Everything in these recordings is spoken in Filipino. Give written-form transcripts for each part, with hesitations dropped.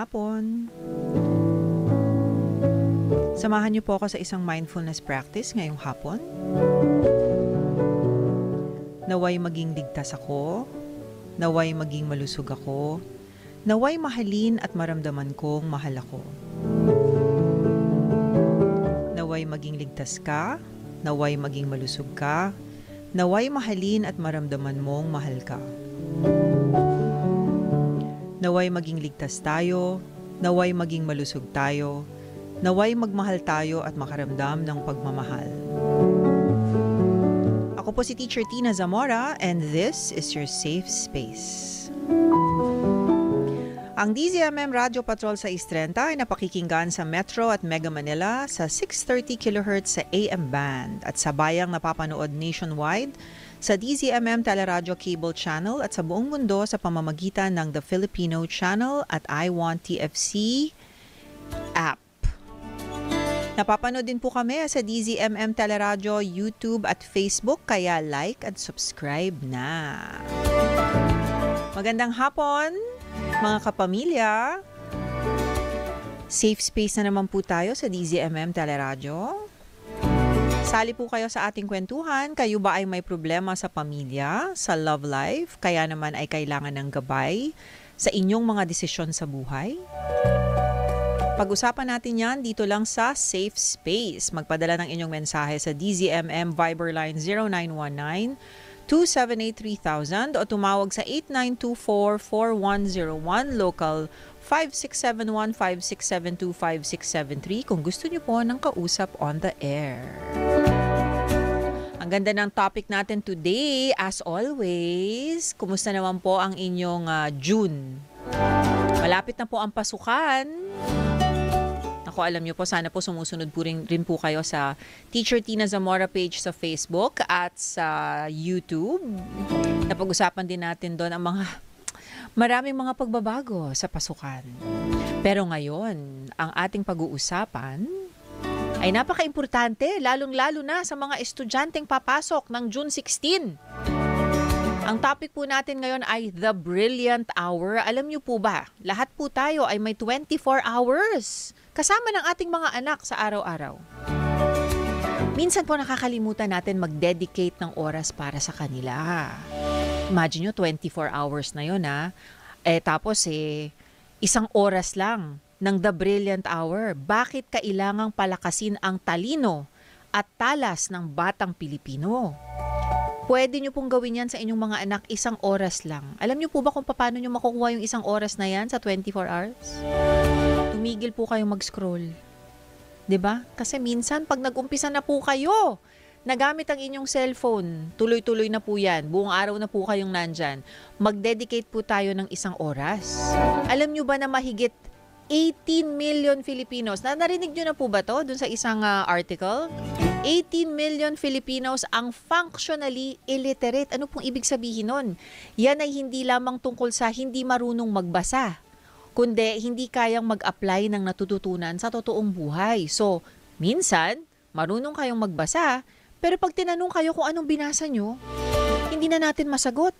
hapon. Samahan niyo po ako sa isang mindfulness practice ngayong hapon. Naway maging ligtas ako, naway maging malusog ako, naway mahalin at maramdaman kong mahal ako. Naway maging ligtas ka, naway maging malusog ka, naway mahalin at maramdaman mong mahal ka. Naway maging ligtas tayo, naway maging malusog tayo, naway magmahal tayo at makaramdam ng pagmamahal. Ako po si Teacher Tina Zamora and this is your safe space. Ang DZMM Radio Patrol sa 630 ay napakikinggan sa Metro at Mega Manila sa 630 kHz sa AM band at sa bayang napapanood nationwide sa DZMM Teleradio Cable Channel at sa buong mundo sa pamamagitan ng The Filipino Channel at I Want TFC app. Napapanood din po kami sa DZMM Teleradio, YouTube at Facebook, kaya like at subscribe na. Magandang hapon, mga kapamilya. Safe space na naman po tayo sa DZMM Teleradio. Sali po kayo sa ating kwentuhan. Kayo ba ay may problema sa pamilya, sa love life, kaya naman ay kailangan ng gabay sa inyong mga desisyon sa buhay? Pag-usapan natin yan dito lang sa Safe Space. Magpadala ng inyong mensahe sa DZMM Viber line 0919-278-3000 o tumawag sa 8924-4101 local 5671-5672-5673 kung gusto niyo po ng kausap on the air. Ang ganda ng topic natin today, as always. Kumusta naman po ang inyong June? Malapit na po ang pasukan. Ako, alam niyo po, sana po sumusunod po rin po kayo sa Teacher Tina Zamora page sa Facebook at sa YouTube. Napag-usapan din natin doon ang maraming mga pagbabago sa pasukan. Pero ngayon, ang ating pag-uusapan ay napaka-importante, lalong-lalo na sa mga estudyanteng papasok ng June 16. Ang topic po natin ngayon ay The Brilliant Hour. Alam niyo po ba, lahat po tayo ay may 24 hours kasama ng ating mga anak sa araw-araw. Minsan po nakakalimutan natin mag-dedicate ng oras para sa kanila. Imagine nyo, 24 hours na yun tapos isang oras lang ng The Brilliant Hour. Bakit kailangang palakasin ang talino at talas ng batang Pilipino? Pwede nyo pong gawin yan sa inyong mga anak isang oras lang. Alam nyo po ba kung paano nyo makukuha yung isang oras na yan sa 24 hours? Tumigil po kayong mag-scroll. 'Di ba? Kasi minsan pag nag-umpisa na po kayo, nagamit ang inyong cellphone, tuloy-tuloy na po yan, buong araw na po kayong nandyan, mag-dedicate po tayo ng isang oras. Alam nyo ba na mahigit 18 million Filipinos, narinig nyo na po ba to dun sa isang article? 18 million Filipinos ang functionally illiterate. Ano pong ibig sabihin nun? Yan ay hindi lamang tungkol sa hindi marunong magbasa, kundi hindi kayang mag-apply ng natututunan sa totoong buhay. So, minsan, marunong kayong magbasa, pero pag tinanong kayo kung anong binasa nyo, hindi na natin masagot.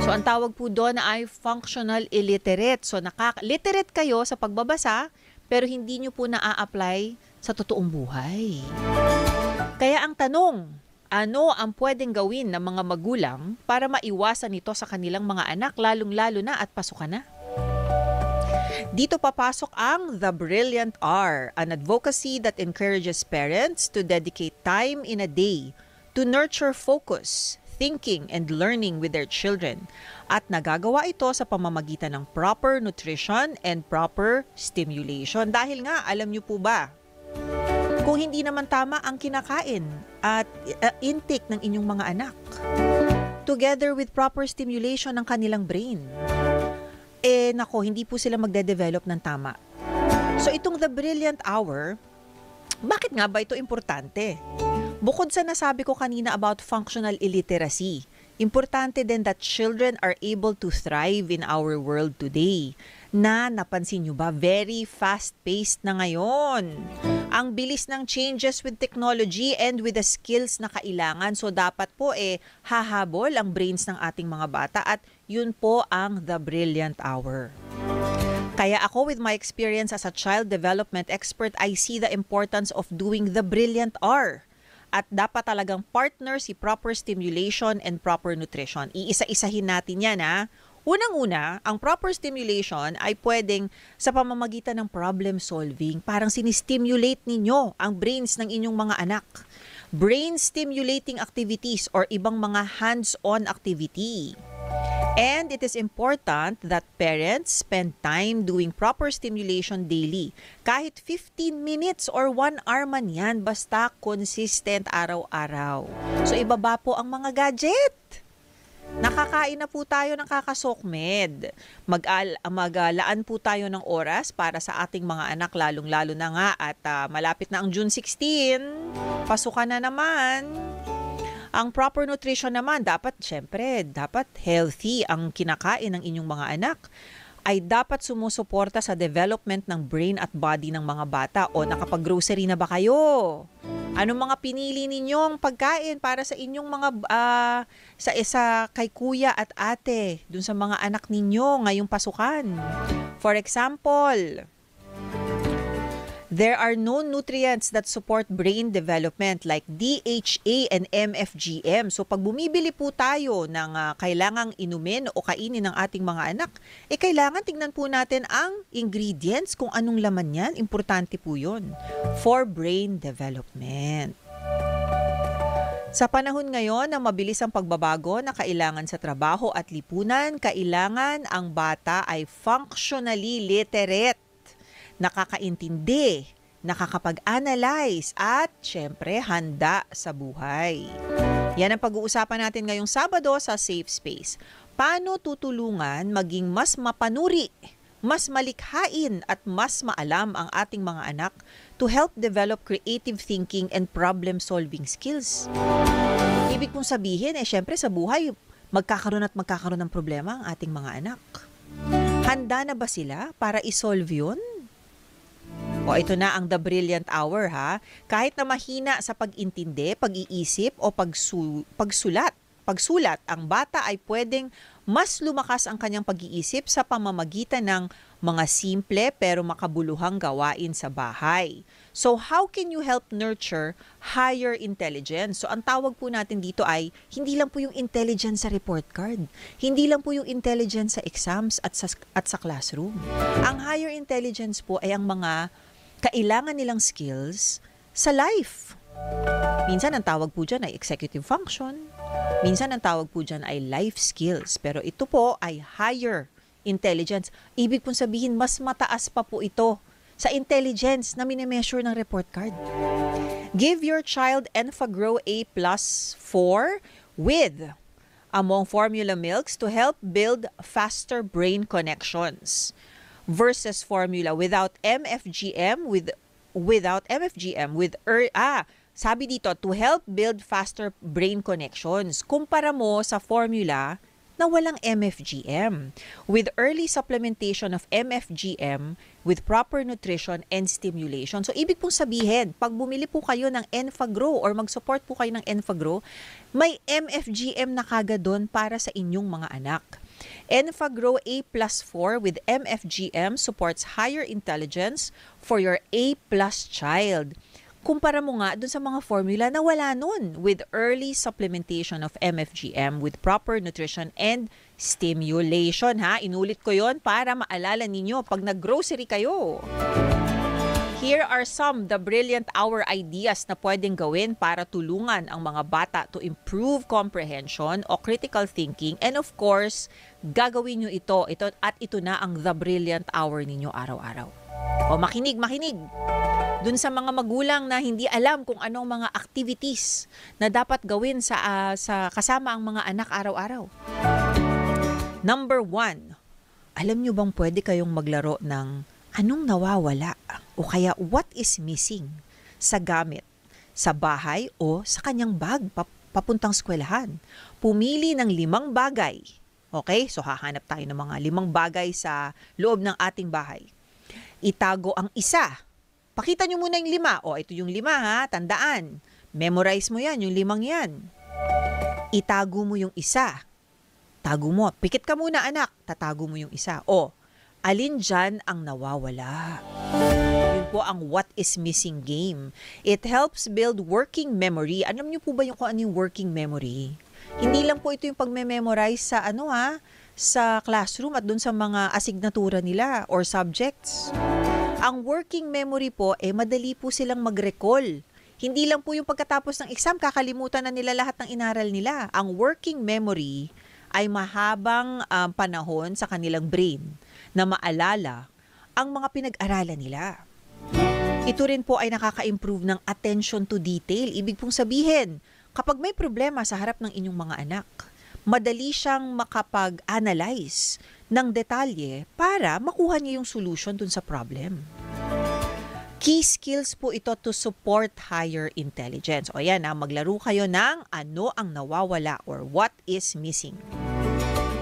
So, ang tawag po doon ay functional illiterate. So, literate kayo sa pagbabasa, pero hindi nyo po na-a-apply sa totoong buhay. Kaya ang tanong, ano ang pwedeng gawin ng mga magulang para maiwasan ito sa kanilang mga anak, lalong-lalo na at pasukan na? Dito papasok ang The Brilliant Hour, an advocacy that encourages parents to dedicate time in a day to nurture focus, thinking, and learning with their children. At nagagawa ito sa pamamagitan ng proper nutrition and proper stimulation. Dahil nga, alam niyo po ba, kung hindi naman tama ang kinakain at intake ng inyong mga anak, together with proper stimulation ng kanilang brain, hindi po sila magde-develop ng tama. So itong The Brilliant Hour, bakit nga ba ito importante? Bukod sa nasabi ko kanina about functional illiteracy, importante din that children are able to thrive in our world today. Na napansin nyo ba, very fast-paced na ngayon. Ang bilis ng changes with technology and with the skills na kailangan. So dapat po hahabol ang brains ng ating mga bata at yun po ang The Brilliant Hour. Kaya ako, with my experience as a child development expert, I see the importance of doing the brilliant R. At dapat talagang partner si proper stimulation and proper nutrition. Iisa-isahin natin yan, ha. Unang-una, ang proper stimulation ay pwedeng sa pamamagitan ng problem solving. Parang sinistimulate ninyo ang brains ng inyong mga anak. Brain stimulating activities or ibang mga hands-on activity. And it is important that parents spend time doing proper stimulation daily. Kahit 15 minutes or 1 hour man yan, basta consistent araw-araw. So ibaba po ang mga gadget. Nakakain na po tayo ng kakasokmed. Maglaan po tayo ng oras para sa ating mga anak, lalong-lalo na nga at malapit na ang June 16. Pasukan na naman. Ang proper nutrition naman, dapat healthy ang kinakain ng inyong mga anak. Ay dapat sumusuporta sa development ng brain at body ng mga bata. O nakapag-grocery na ba kayo? Anong mga pinili ninyong pagkain para sa inyong mga sa kay kuya at ate dun sa mga anak ninyo ngayong pasukan? For example, there are known nutrients that support brain development like DHA and MFGM. So pag bumibili po tayo ng kailangang inumin o kainin ng ating mga anak, kailangan tingnan po natin ang ingredients kung anong laman yan. Importante po yun for brain development. Sa panahon ngayon na mabilis ang pagbabago na kailangan sa trabaho at lipunan, kailangan ang bata ay functionally literate, nakakaintindi, nakakapag-analyze, at syempre handa sa buhay. Yan ang pag-uusapan natin ngayong Sabado sa Safe Space. Paano tutulungan maging mas mapanuri, mas malikhain at mas maalam ang ating mga anak to help develop creative thinking and problem-solving skills? Ibig kong sabihin, syempre sa buhay, magkakaroon ng problema ang ating mga anak. Handa na ba sila para isolve yun? O ito na ang The Brilliant Hour, ha. Kahit na mahina sa pag-intindi, pag-iisip o pagsulat, ang bata ay pwedeng mas lumakas ang kanyang pag-iisip sa pamamagitan ng mga simple pero makabuluhang gawain sa bahay. So how can you help nurture higher intelligence? So ang tawag po natin dito ay hindi lang po yung intelligence sa report card. Hindi lang po yung intelligence sa exams at sa classroom. Ang higher intelligence po ay ang mga kailangan nilang skills sa life. Minsan ang tawag po dyan ay executive function. Minsan ang tawag po dyan ay life skills. Pero ito po ay higher intelligence. Ibig pong sabihin, mas mataas pa po ito sa intelligence na minimeasure ng report card. Give your child Enfagrow A+4 with among formula milks to help build faster brain connections versus formula without MFGM sabi dito, to help build faster brain connections. Kumpara mo sa formula na walang MFGM with early supplementation of MFGM with proper nutrition and stimulation. So, ibig pong sabihin, pag bumili po kayo ng Enfagrow or mag-support po kayo ng Enfagrow, may MFGM na kagad doon para sa inyong mga anak. Enfagrow A+4 with MFGM supports higher intelligence for your A+ child. Kumpara mo nga dun sa mga formula na wala nun with early supplementation of MFGM with proper nutrition and stimulation. Inulit ko yon para maalala ninyo pag nag-grocery kayo. Here are some The Brilliant Hour ideas na pwedeng gawin para tulungan ang mga bata to improve comprehension o critical thinking. And of course, gagawin nyo ito at ito na ang The Brilliant Hour ninyo araw-araw. O makinig. Dun sa mga magulang na hindi alam kung anong mga activities na dapat gawin sa kasama ang mga anak araw-araw. Number 1, alam nyo bang pwede kayong maglaro ng anong nawawala o kaya what is missing sa gamit, sa bahay o sa kanyang bag papuntang eskwelahan? Pumili ng 5 bagay. Okay? So hahanap tayo ng mga 5 bagay sa loob ng ating bahay. Itago ang isa. Pakita nyo muna yung 5. O, ito yung 5 tandaan. Memorize mo yan, yung 5 yan. Itago mo yung isa. Tago mo. Pikit ka muna anak, tatago mo yung isa. O, Alin dyan ang nawawala? Yun po ang what is missing game. It helps build working memory. Alam niyo po ba kung ano yung working memory? Hindi lang po ito yung pagme-memorize sa sa classroom at dun sa mga asignatura nila or subjects. Ang working memory po, madali po silang mag-recall. Hindi lang po yung pagkatapos ng exam, kakalimutan na nila lahat ng inaral nila. Ang working memory ay mahabang panahon sa kanilang brain na maalala ang mga pinag-aralan nila. Ito rin po ay nakaka-improve ng attention to detail. Ibig pong sabihin, kapag may problema sa harap ng inyong mga anak, madali siyang makapag-analyze ng detalye para makuha niya yung solution dun sa problem. Key skills po ito to support higher intelligence. O yan, maglaro kayo ng ano ang nawawala or what is missing.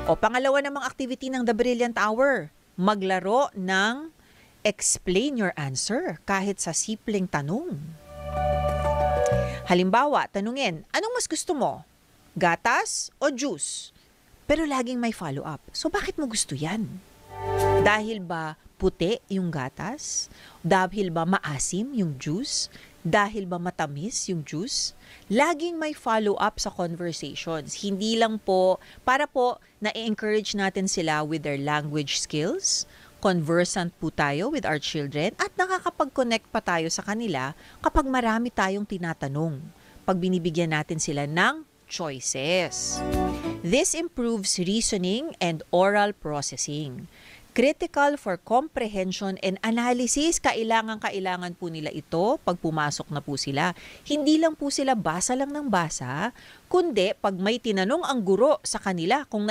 O pangalawa namang activity ng The Brilliant Hour, maglaro ng explain your answer kahit sa simpleng tanong. Halimbawa, tanungin, anong mas gusto mo? Gatas o juice? Pero laging may follow-up. So bakit mo gusto yan? Dahil ba puti yung gatas? Dahil ba maasim yung juice? Dahil ba matamis yung juice? Laging may follow-up sa conversations. Hindi lang po, para po na-encourage natin sila with their language skills, conversant po tayo with our children, at nakakapag-connect pa tayo sa kanila kapag marami tayong tinatanong. Pag binibigyan natin sila ng choices. This improves reasoning and oral processing. Critical for comprehension and analysis. Kailangan po nila ito pag pumasok na po sila. Hindi lang po sila basa lang ng basa, kundi pag may tinanong ang guro sa kanila kung